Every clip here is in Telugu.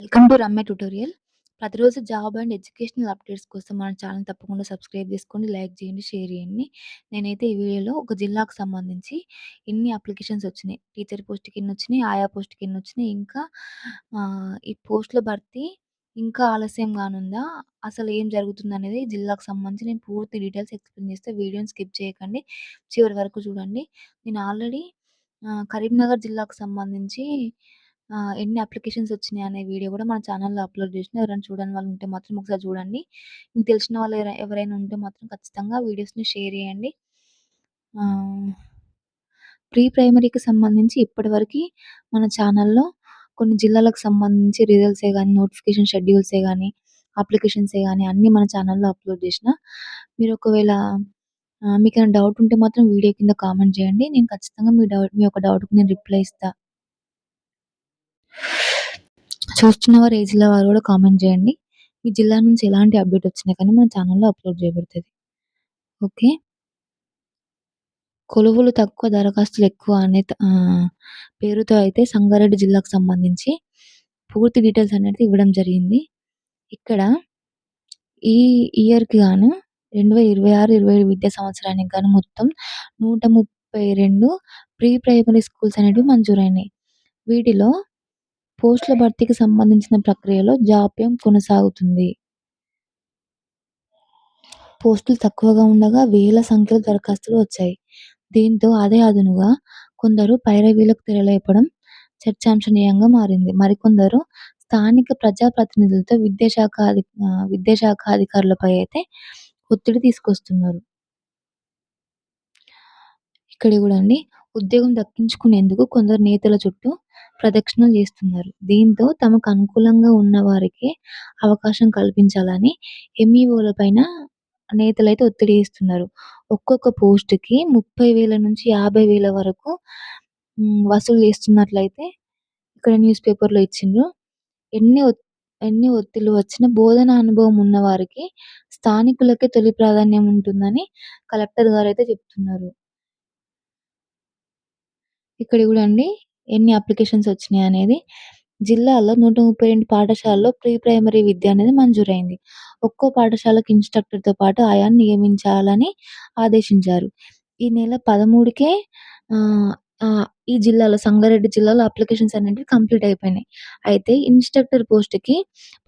Welcome to Ramya tutorial. ప్రతిరోజు జాబ్ అండ్ ఎడ్యుకేషనల్ అప్డేట్స్ కోసం మన ఛానల్ తప్పకుండా సబ్స్క్రైబ్ చేసుకోండి, లైక్ చేయండి, షేర్ చేయండి. నేనైతే ఈ వీడియోలో ఒక జిల్లాకు సంబంధించి ఎన్ని అప్లికేషన్స్ వచ్చినాయి, టీచర్ పోస్ట్‌కి ఎన్నొచ్చినాయి, ఆయా పోస్ట్‌కి ఎన్నొచ్చినాయి, ఇంకా ఈ పోస్ట్‌ల భర్తీ ఇంకా ఆలస్యం కానుందా? అసలు ఏం జరుగుతుందనేది జిల్లాకు సంబంధించి నేను పూర్తి డీటెయిల్స్ ఎక్స్‌ప్లెయిన్ చేస్తా. వీడియోని స్కిప్ చేయకండి. చివరి వరకు చూడండి. నేను ఆల్రెడీ కరీంనగర్ జిల్లాకు సంబంధించి ఎన్ని అప్లికేషన్స్ వచ్చినాయి అనే వీడియో కూడా మన ఛానల్‌లో అప్‌లోడ్ చేసినా. ఎవరైనా చూడని వాళ్ళు ఉంటే మాత్రం ఒకసారి చూడండి. మీకు తెలిసిన వాళ్ళు ఎవరైనా ఉంటే మాత్రం ఖచ్చితంగా వీడియోస్‌ని షేర్ చేయండి. ఆహ్, ప్రీ ప్రైమరీకి సంబంధించి ఇప్పటివరకి మన ఛానల్‌లో కొన్ని జిల్లాలకు సంబంధించి రిజల్ట్సే గాని, నోటిఫికేషన్ షెడ్యూల్సే గాని, అప్లికేషన్సే గాని అన్నీ మన ఛానల్‌లో అప్‌లోడ్ చేసిన. మీరు ఒకవేళ మీకేమైనా డౌట్ ఉంటే మాత్రం వీడియో కింద కామెంట్ చేయండి. నేను ఖచ్చితంగా మీ యొక్క డౌట్‌కి నేను రిప్లై ఇస్తా. చూస్తున్నవారు ఏ జిల్లా వారు కూడా కామెంట్ చేయండి. మీ జిల్లా నుంచి ఎలాంటి అప్డేట్ వచ్చినా కానీ మన ఛానల్‌లో అప్‌లోడ్ చేయబడుతది. ఓకే. కొలువులు తక్కువ దరఖాస్తులు ఎక్కువ అనే పేరుతో అయితే సంగారెడ్డి జిల్లాకు సంబంధించి పూర్తి డీటెయిల్స్ అనేది ఇవ్వడం జరిగింది. ఇక్కడ ఈ ఇయర్‌కి గాను 2026, 27 విద్యా సంవత్సరానికి గాను మొత్తం 132 ప్రీ ప్రైమరీ స్కూల్స్ అనేటివి మంజూరైనాయి. వీటిలో పోస్టుల భర్తీకి సంబంధించిన ప్రక్రియలో జాప్యం కొనసాగుతుంది. పోస్టులు తక్కువగా ఉండగా వేల సంఖ్యలో దరఖాస్తులు వచ్చాయి. దీంతో అదే అదునుగా కొందరు పైరవీలకు తెరలేపడం చర్చాంశనీయంగా మారింది. మరికొందరు స్థానిక ప్రజాప్రతినిధులతో విద్యాశాఖ అధికారులపై అయితే ఒత్తిడి తీసుకొస్తున్నారు. ఇక్కడ చూడండి, ఉద్యోగం దక్కించుకునేందుకు కొందరు నేతల చుట్టూ ప్రదక్షిణలు చేస్తున్నారు. దీంతో తమకు అనుకూలంగా ఉన్న వారికే అవకాశం కల్పించాలని ఎంఈఓల పైన నేతలైతే ఒత్తిడి చేస్తున్నారు. ఒక్కొక్క పోస్ట్‌కి 30,000 నుంచి 50,000 వరకు వసూలు చేస్తున్నట్లయితే ఇక్కడ న్యూస్ పేపర్‌లో ఇచ్చిండ్రు. ఎన్ని ఒత్ ఎన్ని ఒత్తిళ్లు వచ్చినా బోధనా అనుభవం ఉన్న వారికి స్థానికులకే తొలి ప్రాధాన్యం ఉంటుందని కలెక్టర్ గారైతే చెప్తున్నారు. ఇక్కడ చూడండి, ఎన్ని అప్లికేషన్స్ వచ్చినాయనేది. జిల్లాలో 132 పాఠశాలల్లో ప్రీ ప్రైమరీ విద్య అనేది మంజూరైంది. ఒక్కో పాఠశాలకు ఇన్‌స్ట్రక్టర్‌తో పాటు ఆయాను నియమించాలని ఆదేశించారు. ఈ నెల 13కే ఆహ్, ఆహ్, ఈ జిల్లాలో సంగారెడ్డి జిల్లాలో అప్లికేషన్స్ అనేటివి కంప్లీట్ అయిపోయినాయి. అయితే ఇన్‌స్ట్రక్టర్ పోస్ట్‌కి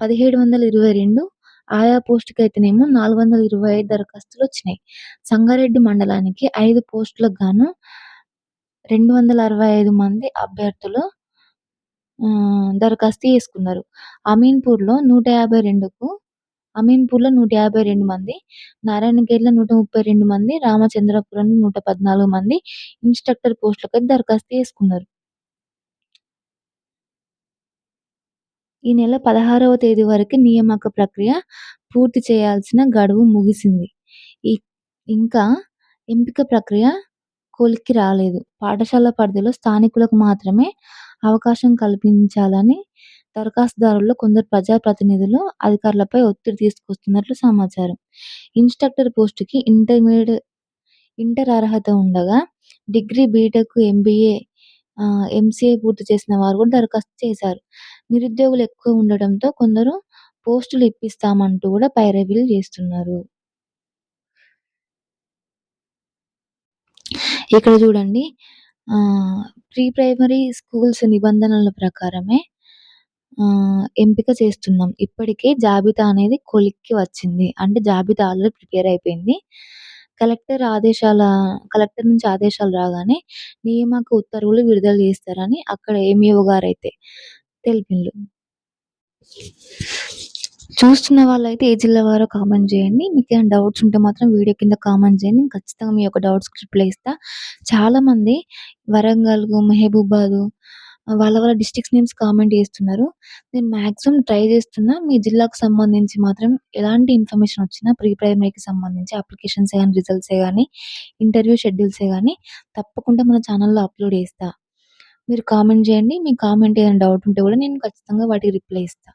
1722, ఆయా పోస్ట్‌కయితేనేమో 425 దరఖాస్తులొచ్చినాయి. సంగారెడ్డి మండలానికి 5 పోస్టులకు గాను 265 మంది అభ్యర్థులు దరఖాస్తు చేసుకున్నారు. అమీన్‌పూర్‌లో 152 మంది, నారాయణఖేడ్‌లో 132 మంది, రామచంద్రపురంలో 114 మంది ఇన్‌స్ట్రక్టర్ పోస్టులకైతే దరఖాస్తు చేసుకున్నారు. ఈ నెల 16వ తేదీ వరకు నియామక ప్రక్రియ పూర్తి చేయాల్సిన గడువు ముగిసింది. ఇ ఇంకా ఎంపిక ప్రక్రియ కొలిక్కి రాలేదు. పాఠశాల పరిధిలో స్థానికులకు మాత్రమే అవకాశం కల్పించాలని దరఖాస్తుదారుల్లో కొందరు ప్రజాప్రతినిధులు అధికారులపై ఒత్తిడి తీసుకొస్తున్నట్లు సమాచారం. ఇన్‌స్ట్రక్టర్ పోస్ట్‌కి ఇంటర్ అర్హత ఉండగా డిగ్రీ, బీటెక్, ఎంబీఏ, ఎంసీఏ పూర్తి చేసిన వారు కూడా దరఖాస్తు చేశారు. నిరుద్యోగులు ఎక్కువ ఉండడంతో కొందరు పోస్టులు ఇప్పిస్తామంటూ కూడా పైరవీలు చేస్తున్నారు. ఇక్కడ చూడండి, ప్రీ ప్రైమరీ స్కూల్స్ నిబంధనల ప్రకారమే ఎంపిక చేస్తున్నాం. ఇప్పటికే జాబితా అనేది కొలిక్కి వచ్చింది. అంటే జాబితా ఆల్రెడీ ప్రిపేర్ అయిపోయింది. కలెక్టర్ నుంచి ఆదేశాలు రాగానే నియామక ఉత్తర్వులు విడుదల చేస్తారని అక్కడ ఎంఈఓ గారైతే తెలిపిండ్రు. చూస్తున్న వాళ్ళైతే ఏ జిల్లా వారో కామెంట్ చేయండి. మీకేమైనా డౌట్స్ ఉంటే మాత్రం వీడియో కింద కామెంట్ చేయండి. నేను ఖచ్చితంగా మీ యొక్క డౌట్స్‌కి రిప్లై ఇస్తా. చాలామంది వరంగల్, మహబూబాద్ వాళ్ళ డిస్ట్రిక్ట్స్ నేమ్స్ కామెంట్ చేస్తున్నారు. నేను మాక్సిమం ట్రై చేస్తున్నా. మీ జిల్లాకు సంబంధించి మాత్రం ఎలాంటి ఇన్ఫర్మేషన్ వచ్చినా ప్రీ ప్రైమరీకి సంబంధించి అప్లికేషన్సే గాని, రిజల్ట్సే గాని, ఇంటర్వ్యూ షెడ్యూల్సే గాని తప్పకుండా మన ఛానల్‌లో అప్‌లోడ్ చేస్తా. మీరు కామెంట్ చేయండి. మీ కామెంట్ ఏదైనా డౌట్ ఉంటే కూడా నేను ఖచ్చితంగా వాటికి రిప్లై ఇస్తా.